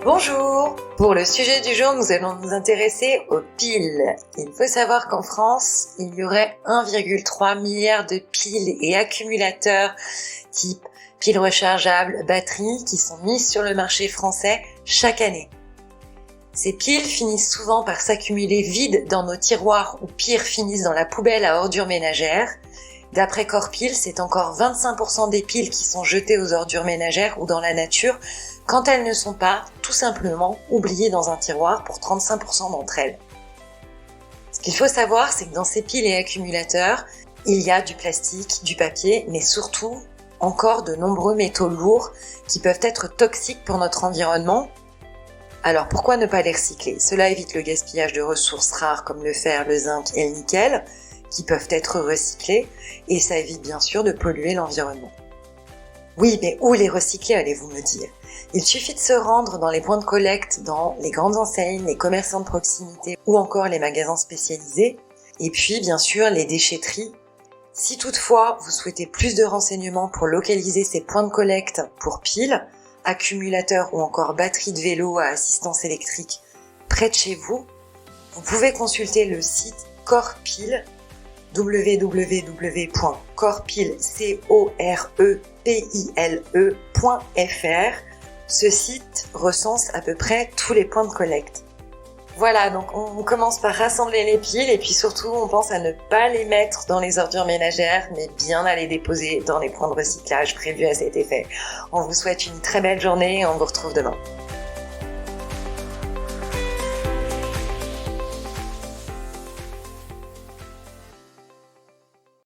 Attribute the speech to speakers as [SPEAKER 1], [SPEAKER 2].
[SPEAKER 1] Bonjour! Pour le sujet du jour, nous allons nous intéresser aux piles. Il faut savoir qu'en France, il y aurait 1,3 milliard de piles et accumulateurs type piles rechargeables, batteries qui sont mises sur le marché français chaque année. Ces piles finissent souvent par s'accumuler vides dans nos tiroirs ou pire finissent dans la poubelle à ordures ménagères. D'après Corpil, c'est encore 25% des piles qui sont jetées aux ordures ménagères ou dans la nature quand elles ne sont pas, tout simplement, oubliées dans un tiroir pour 35% d'entre elles. Ce qu'il faut savoir, c'est que dans ces piles et accumulateurs, il y a du plastique, du papier, mais surtout encore de nombreux métaux lourds qui peuvent être toxiques pour notre environnement. Alors pourquoi ne pas les recycler? Cela évite le gaspillage de ressources rares comme le fer, le zinc et le nickel, qui peuvent être recyclés, et ça évite bien sûr de polluer l'environnement. Oui, mais où les recycler, allez-vous me dire? Il suffit de se rendre dans les points de collecte, dans les grandes enseignes, les commerçants de proximité ou encore les magasins spécialisés, et puis bien sûr les déchetteries. Si toutefois vous souhaitez plus de renseignements pour localiser ces points de collecte pour piles, accumulateurs ou encore batteries de vélo à assistance électrique près de chez vous, vous pouvez consulter le site Corpil, www.corpile.fr. Ce site recense à peu près tous les points de collecte. Voilà, donc on commence par rassembler les piles et puis surtout on pense à ne pas les mettre dans les ordures ménagères mais bien à les déposer dans les points de recyclage prévus à cet effet. On vous souhaite une très belle journée et on vous retrouve demain.